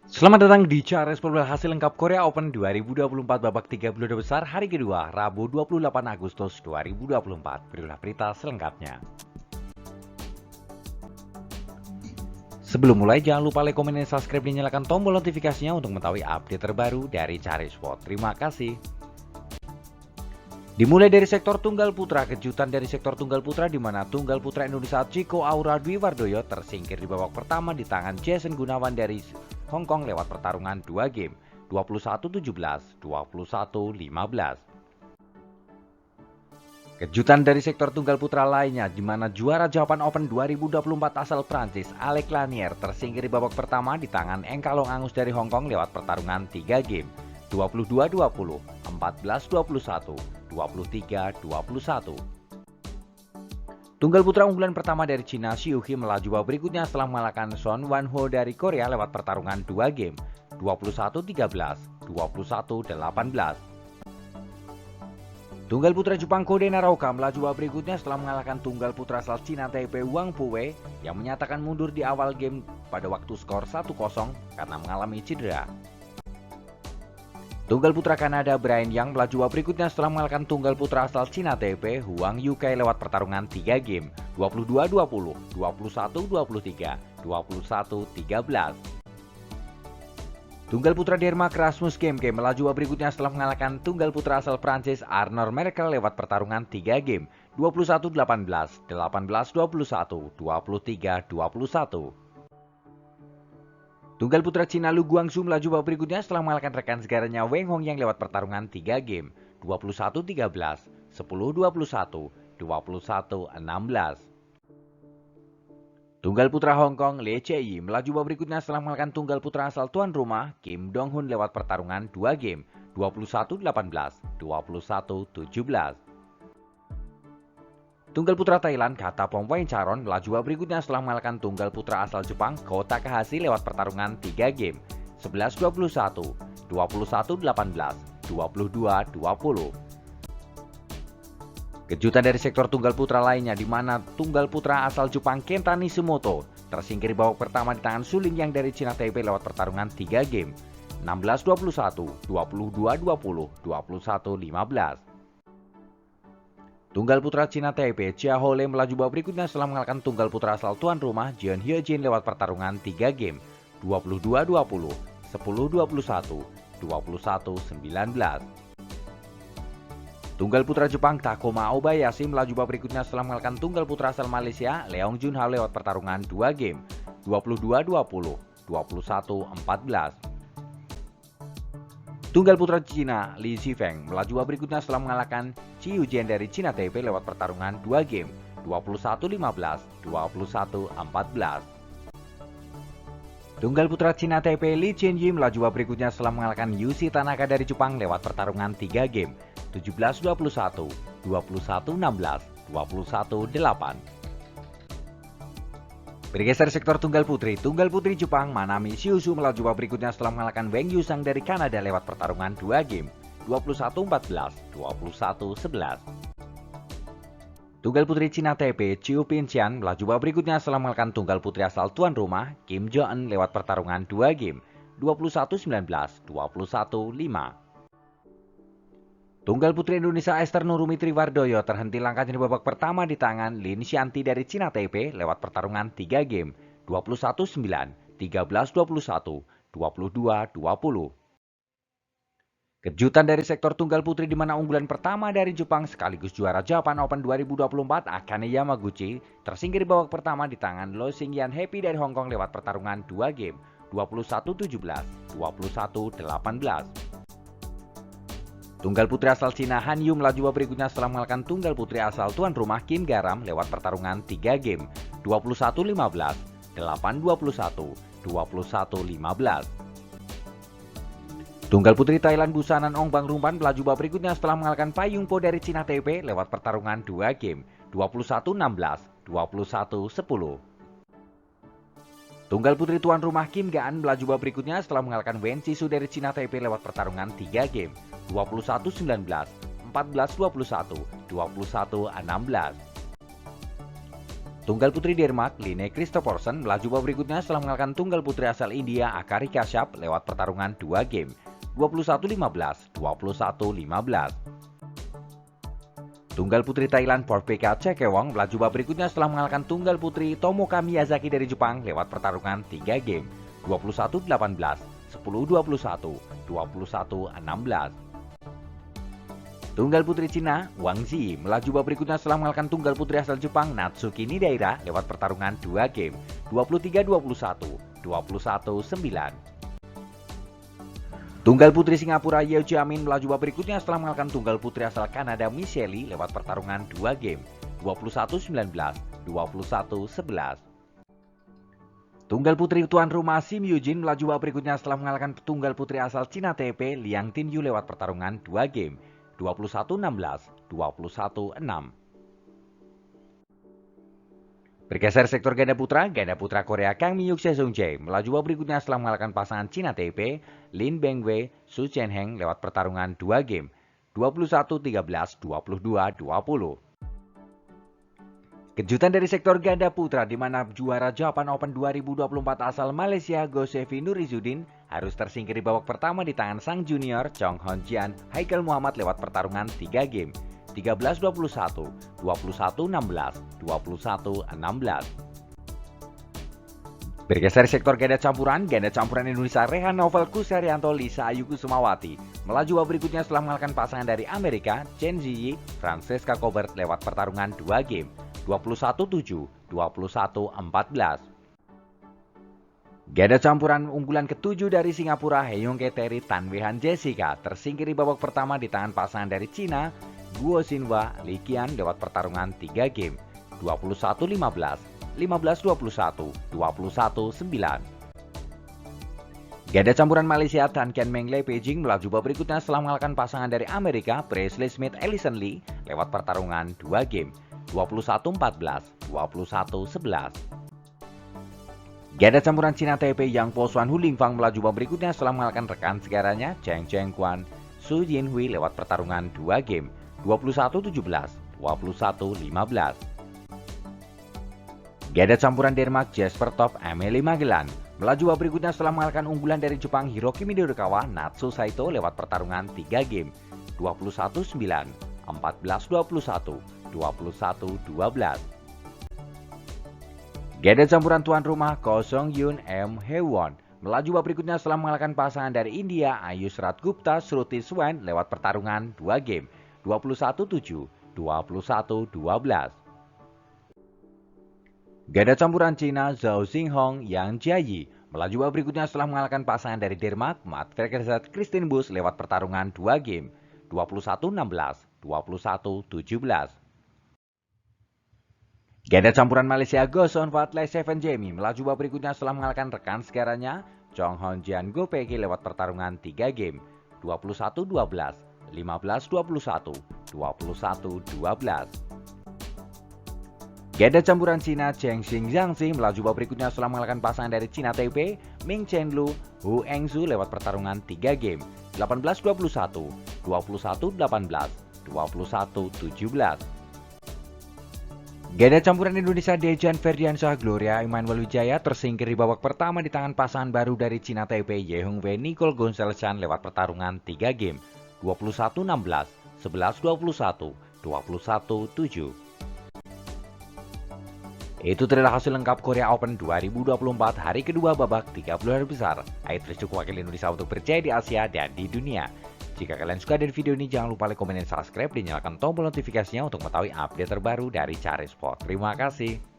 Selamat datang di Cares Pembahasan hasil lengkap Korea Open 2024 babak 32 besar hari kedua, Rabu 28 Agustus 2024. Berilah berita selengkapnya. Sebelum mulai, jangan lupa like, komen, dan subscribe dan nyalakan tombol notifikasinya untuk mengetahui update terbaru dari Cares Sport. Terima kasih. Dimulai dari sektor tunggal putra, kejutan dari sektor tunggal putra di mana tunggal putra Indonesia Chico Aura Dwi Wardoyo tersingkir di babak pertama di tangan Jason Gunawan dari Hong Kong lewat pertarungan 2 game, 21-17, 21-15. Kejutan dari sektor tunggal putra lainnya di mana juara Japan Open 2024 asal Prancis Alex Lanier tersingkir di babak pertama di tangan Engkalong Angus dari Hong Kong lewat pertarungan 3 game, 22-20, 14-21, 23-21. Tunggal putra unggulan pertama dari Cina Xiuqi melaju babak berikutnya setelah mengalahkan Son Wanho dari Korea lewat pertarungan 2 game, 21-13, 21-18. Tunggal putra Jepang Kode Naraoka melaju babak berikutnya setelah mengalahkan tunggal putra asal Cina Taipei Wang Puwei yang menyatakan mundur di awal game pada waktu skor 1-0 karena mengalami cedera. Tunggal putra Kanada Brian Yang melaju babak berikutnya setelah mengalahkan tunggal putra asal Cina Taipei Huang Yukai lewat pertarungan 3 game, 22-20, 21-23, 21-13. Tunggal putra Denmark Rasmus Kemke melaju babak berikutnya setelah mengalahkan tunggal putra asal Prancis Arnaud Merkel lewat pertarungan 3 game, 21-18, 18-21, 23-21. Tunggal putra Cina Lu Guangzu melaju babak berikutnya setelah mengalahkan rekan segaranya Weng Hongyang lewat pertarungan 3 game, 21-13, 10-21, 21-16. Tunggal putra Hong Kong Lee Che-yi melaju babak berikutnya setelah mengalahkan tunggal putra asal tuan rumah Kim Dong-hun lewat pertarungan 2 game, 21-18, 21-17. Tunggal putra Thailand Kata Pomwaincharon melaju babak berikutnya setelah mengalahkan tunggal putra asal Jepang Ko Takahashi lewat pertarungan 3 game, 11-21, 21-18, 22-20. Kejutan dari sektor tunggal putra lainnya di mana tunggal putra asal Jepang Kenta Nishimoto tersingkir di babak pertama di tangan Suling yang dari Cina Taipei lewat pertarungan 3 game, 16-21, 22-20, 21-15. Tunggal putra Cina Taipei Chia Hole melaju babak berikutnya setelah mengalahkan tunggal putra asal tuan rumah Jeon Hyojin lewat pertarungan 3 game, 22-20, 10-21, 21-19. Tunggal putra Jepang Takuma Obayashi melaju babak berikutnya setelah mengalahkan tunggal putra asal Malaysia Leong Junhao lewat pertarungan 2 game, 22-20, 21-14. Tunggal putra Cina Li Zhifeng melaju babak berikutnya setelah mengalahkan Chi Yujian dari Cina Taipei lewat pertarungan 2 game, 21-15, 21-14. Tunggal putra Cina Taipei Li Chenyi melaju babak berikutnya setelah mengalahkan Yushi Tanaka dari Jepang lewat pertarungan 3 game, 17-21, 21-16, 21-8. Bergeser sektor tunggal putri Jepang Manami Shiusu melaju babak berikutnya setelah mengalahkan Wang Yusang dari Kanada lewat pertarungan 2 game, 21-14, 21-11. Tunggal putri Cina Taipei Chiu Pinxian melaju babak berikutnya setelah mengalahkan tunggal putri asal tuan rumah Kim Jo-eun lewat pertarungan 2 game, 21-19, 21-5. Tunggal putri Indonesia Esther Nurumi Triwardoyo terhenti langkahnya di babak pertama di tangan Lin Xianti dari Cina Taipei lewat pertarungan 3 game, 21-9, 13-21, 22-20. Kejutan dari sektor tunggal putri di mana unggulan pertama dari Jepang sekaligus juara Japan Open 2024 Akane Yamaguchi tersingkir di babak pertama di tangan Lo Xingyan Happy dari Hong Kong lewat pertarungan 2 game, 21-17, 21-18. Tunggal putri asal Cina Han Yu melaju babak berikutnya setelah mengalahkan tunggal putri asal tuan rumah Kim Garam lewat pertarungan 3 game, 21-15, 8-21, 21-15. Tunggal putri Thailand Busanan Ong Bang Rumpan melaju babak berikutnya setelah mengalahkan Pai Yungpo dari Cina Taipei lewat pertarungan 2 game, 21-16, 21-10. Tunggal putri tuan rumah Kim Gaan melaju babak berikutnya setelah mengalahkan Wen Chisu dari Cina Taipei lewat pertarungan 3 game, 21-19, 14-21, 21-16. Tunggal putri Denmark, Line Kristoffersen melaju babak berikutnya setelah mengalahkan tunggal putri asal India Akari Kashyap lewat pertarungan 2 game, 21-15, 21-15. Tunggal putri Thailand Porpeka Chekewong melaju babak berikutnya setelah mengalahkan tunggal putri Tomoka Miyazaki dari Jepang lewat pertarungan 3 game, 21-18, 10-21, 21-16. Tunggal putri Cina, Wang Zi, melaju babak berikutnya setelah mengalahkan tunggal putri asal Jepang Natsuki Nidaira lewat pertarungan 2 game, 23-21, 21-9. Tunggal putri Singapura Yeo Jia-min melaju babak berikutnya setelah mengalahkan tunggal putri asal Kanada Michelle lewat pertarungan 2 game, 21-19, 21-11. Tunggal putri tuan rumah Sim Yujin melaju babak berikutnya setelah mengalahkan tunggal putri asal Cina Taipei Liang Tinyu lewat pertarungan 2 game, 21-16, 21-6. Bergeser sektor ganda putra Korea Kang Min-hyuk Sejong Jae melaju babak berikutnya setelah mengalahkan pasangan Cina Taipei Lin Bengwei Su Chen-heng lewat pertarungan 2 game, 21-13, 22-20. Kejutan dari sektor ganda putra di mana juara Japan Open 2024 asal Malaysia Gosevi Nurizuddin harus tersingkir di babak pertama di tangan sang junior Chong Hon Jian Haikal Muhammad lewat pertarungan 3 game, 13-21, 21-16, 21-16. Bergeser sektor ganda campuran Indonesia Rehan Novel Kuserianto Lisa Ayu Kusumawati melaju babak berikutnya setelah mengalahkan pasangan dari Amerika Chen Ziyi Francesca Colbert lewat pertarungan 2 game, 21-7, 21-14. Ganda campuran unggulan ke-7 dari Singapura Heyong Keteri Tan Wehan Jessica tersingkir di babak pertama di tangan pasangan dari Cina Guo Xinhua Li Qian lewat pertarungan 3 game, 21-15, 15-21, 21-9. Ganda campuran Malaysia Tan Kian Meng Lei Beijing melaju babak berikutnya setelah mengalahkan pasangan dari Amerika Presley Smith Ellison Lee lewat pertarungan 2 game, 21-14, 21-11. Ganda campuran Cina Taipei Yang Po Xuan Hu Lingfang melaju babak berikutnya setelah mengalahkan rekan segaranya Cheng Chengquan Su Jinhui lewat pertarungan 2 game, 21-17, 21-15. Ganda campuran Denmark Jesper Top Amelie Magellan melaju babak berikutnya setelah mengalahkan unggulan dari Jepang Hiroki Midorikawa Natsu Saito lewat pertarungan 3 game, 21-9, 14-21, 21-12. Ganda campuran tuan rumah Ko Song Yoon M Hewon melaju babak berikutnya setelah mengalahkan pasangan dari India Ayushrat Gupta Shruti Swan lewat pertarungan 2 game, 21-7, 21-12. Ganda campuran Cina Zhao Xinghong Yang Jiayi melaju babak berikutnya setelah mengalahkan pasangan dari Denmark Matt Frederiksen Kristin Busch lewat pertarungan 2 game, 21-16, 21-17. Ganda campuran Malaysia Go Son Fat Lei Seven Jamie melaju babak berikutnya setelah mengalahkan rekan segaranya Chong Hon Jian Go Peki lewat pertarungan 3 game, 21-12, 15-21, 21-12. Ganda campuran Cina Cheng Xing Jiangxi melaju babak berikutnya setelah mengalahkan pasangan dari Cina Taipei Ming Chenlu Hu Engzu lewat pertarungan 3 game, 18-21, 21-18, 21-17. Ganda campuran Indonesia Dejan Ferdiansyah Gloria Emmanuel Wijaya tersingkir di babak pertama di tangan pasangan baru dari Cina Taipei Ye Hong Wei Nicole Gonzalez Chan lewat pertarungan 3 game, 21-16, 11-21, 21-7. Itu adalah hasil lengkap Korea Open 2024 hari kedua babak 30 hari besar. Ayo terus cukup wakil Indonesia untuk berjaya di Asia dan di dunia. Jika kalian suka dari video ini, jangan lupa like, komen, dan subscribe, dan nyalakan tombol notifikasinya untuk mengetahui update terbaru dari Cari Sport. Terima kasih.